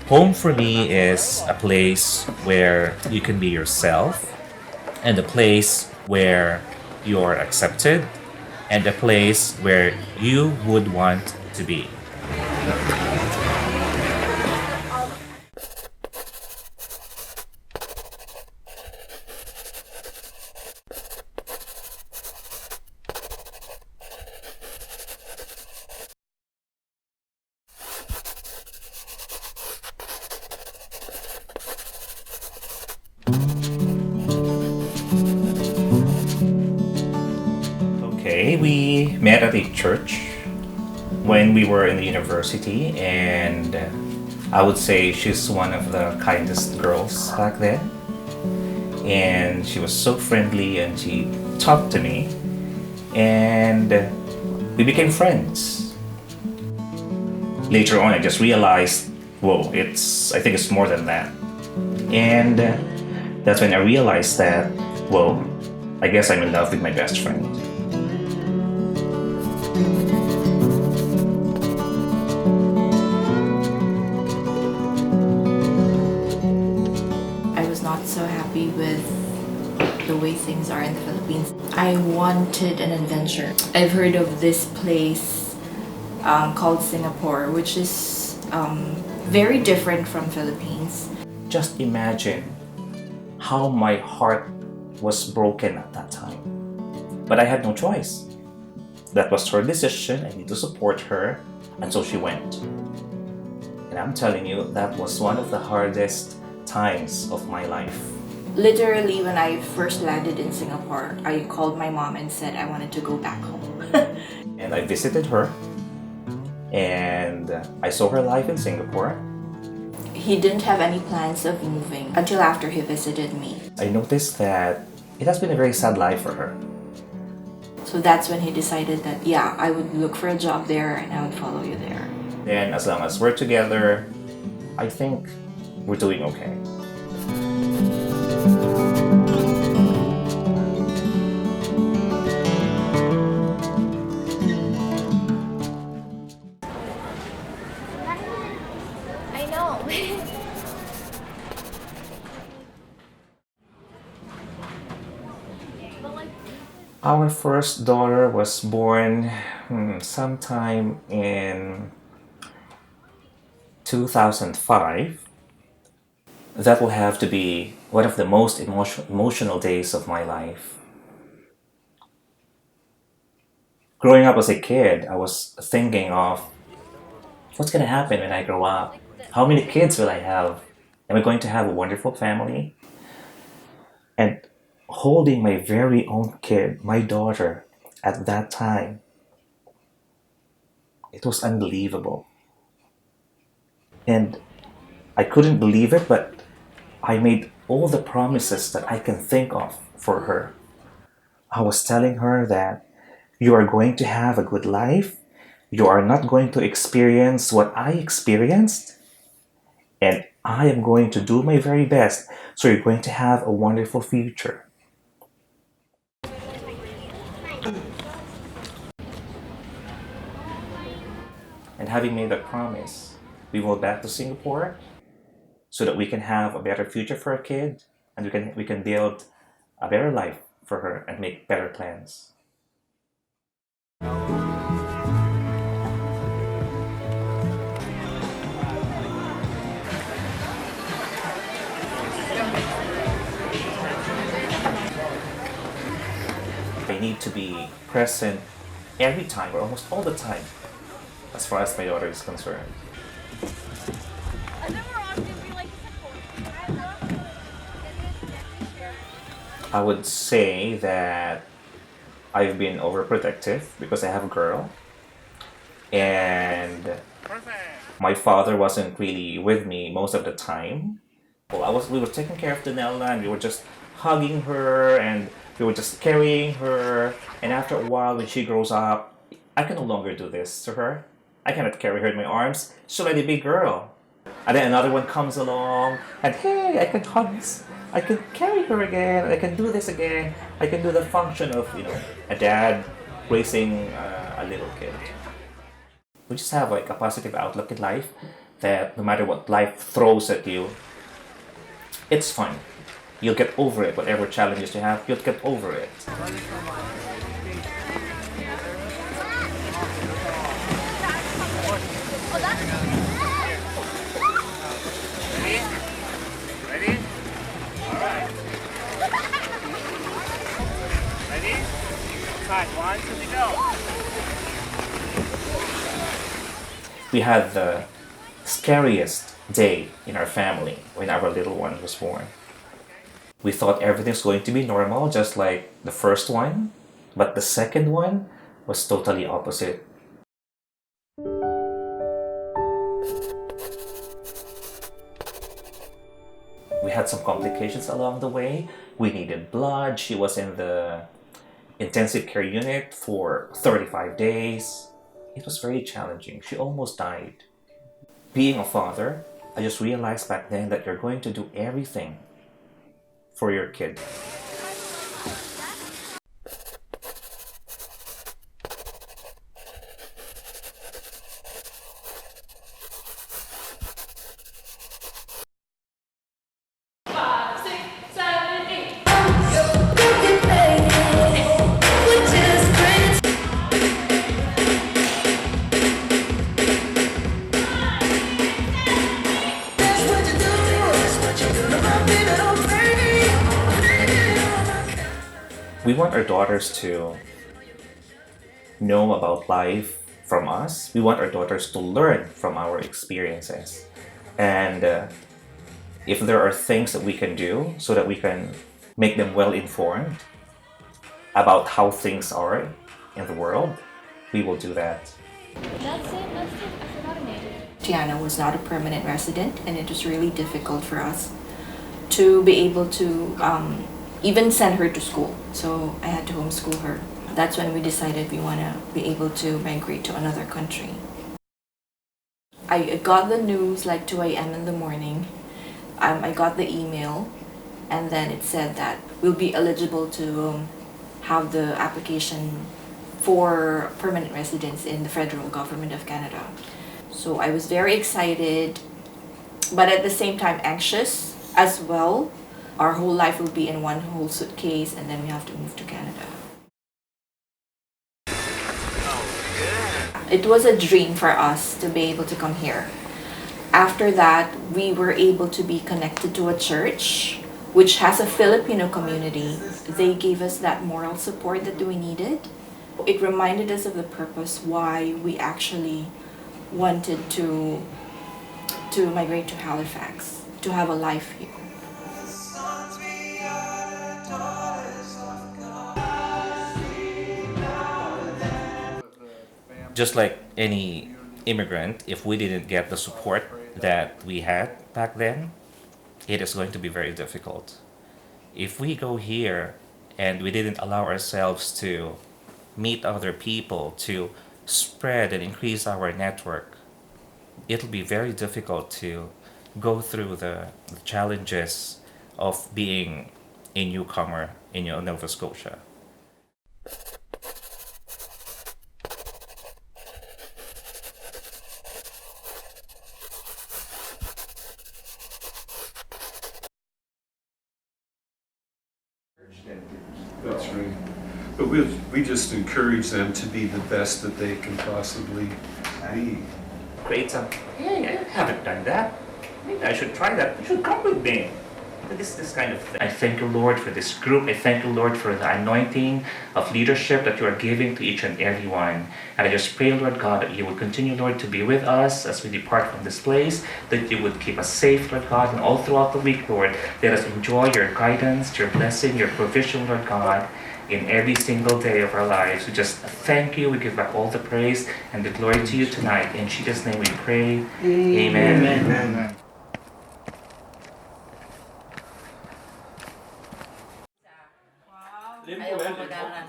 Home for me is a place where you can be yourself, and a place where you're accepted, and a place where you would want to be. Okay, we met at a church when we were in the university, and I would say she's one of the kindest girls back then. And she was so friendly, and she talked to me, and we became friends. Later on, I just realized, whoa, I think it's more than that. And that's when I realized that, whoa, I guess I'm in love with my best friend. I was not so happy with the way things are in the Philippines. I wanted an adventure. I've heard of this place called Singapore, which is very different from Philippines. Just imagine how my heart was broken at that time. But I had no choice. That was her decision. I need to support her. And so she went. And I'm telling you, that was one of the hardest times of my life. Literally, when I first landed in Singapore, I called my mom and said I wanted to go back home. And I visited her. And I saw her life in Singapore. He didn't have any plans of moving until after he visited me. I noticed that it has been a very sad life for her. So that's when he decided that, yeah, I would look for a job there and I would follow you there. And as long as we're together, I think we're doing okay. I know. Our first daughter was born sometime in 2005. That will have to be one of the most emotional days of my life. Growing up as a kid, I was thinking of what's going to happen when I grow up? How many kids will I have? Am I going to have a wonderful family? And holding my very own kid, my daughter, at that time, it was unbelievable. And I couldn't believe it, but I made all the promises that I can think of for her. I was telling her that you are going to have a good life. You are not going to experience what I experienced. And I am going to do my very best. So you're going to have a wonderful future. And having made that promise, we moved back to Singapore so that we can have a better future for our kid, and we can build a better life for her and make better plans. I need to be present every time, or almost all the time, as far as my daughter is concerned. I would say that I've been overprotective because I have a girl, and my father wasn't really with me most of the time. Well, we were taking care of Danella, and we were just hugging her, and we were just carrying her. And after a while, when she grows up, I can no longer do this to her. I cannot carry her in my arms. She's already a big girl. And then another one comes along, and hey, I can hug, I can carry her again. I can do this again. I can do the function of, a dad raising a little kid. We just have like a positive outlook in life, that no matter what life throws at you, it's fun. You'll get over it. Whatever challenges you have, you'll get over it. Ready? All right. Ready? Side, 1, 2, go. We had the scariest day in our family when our little one was born. We thought everything's going to be normal, just like the first one, but the second one was totally opposite. We had some complications along the way. We needed blood. She was in the intensive care unit for 35 days. It was very challenging. She almost died. Being a father, I just realized back then that you're going to do everything for your kid. We want our daughters to know about life from us. We want our daughters to learn from our experiences. And if there are things that we can do so that we can make them well informed about how things are in the world, we will do that. That's it. I forgot her name. Tiana was not a permanent resident, and it was really difficult for us to be able to even send her to school. So I had to homeschool her. That's when we decided we want to be able to migrate to another country. I got the news like 2 a.m. in the morning. I got the email, and then it said that we'll be eligible to have the application for permanent residence in the federal government of Canada. So I was very excited, but at the same time anxious as well. Our whole life will be in one whole suitcase, and then we have to move to Canada. It was a dream for us to be able to come here. After that, we were able to be connected to a church which has a Filipino community. They gave us that moral support that we needed. It reminded us of the purpose why we actually wanted to migrate to Halifax, to have a life here. Just like any immigrant, if we didn't get the support that we had back then, it is going to be very difficult. If we go here and we didn't allow ourselves to meet other people, to spread and increase our network, it'll be very difficult to go through the challenges of being a newcomer in Nova Scotia. That's right. But we just encourage them to be the best that they can possibly be. Create some, hey, I haven't done that. Maybe I should try that. You should come with me. This kind of thing. I thank you, Lord, for this group. I thank you, Lord, for the anointing of leadership that you are giving to each and every one. And I just pray, Lord God, that you would continue, Lord, to be with us as we depart from this place, that you would keep us safe, Lord God, and all throughout the week, Lord, let us enjoy your guidance, your blessing, your provision, Lord God, in every single day of our lives. We just thank you. We give back all the praise and the glory to you tonight. In Jesus' name we pray. Amen. Amen. Ayaw ko mag-aral.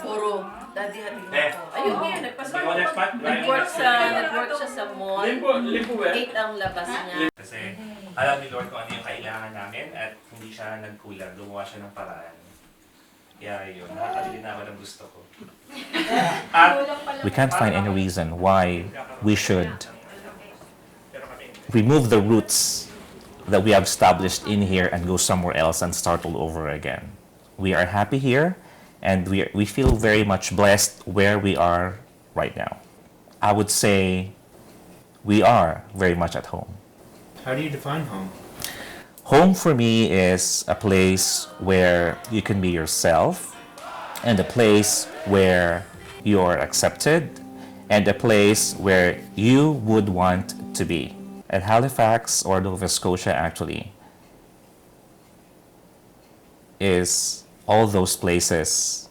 Puro, daddy hatin ako. Ayun nga, nag-work siya sa mall. 8 ang labas niya. Kasi alam ni Lord kung ano yung kailangan namin at hindi siya nagkulang. Gumawa siya ng paraan. Kaya yun, nakakalimutan ang gusto ko. We can't find any reason why we should remove the roots that we have established in here and go somewhere else and start all over again. We are happy here, and we feel very much blessed where we are right now. I would say we are very much at home. How do you define home? Home for me is a place where you can be yourself, and a place where you are accepted, and a place where you would want to be. At Halifax, or Nova Scotia actually, is all those places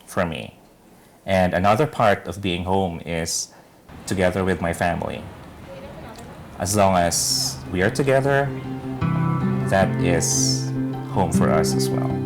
for me. And another part of being home is together with my family. As long as we are together, that is home for us as well.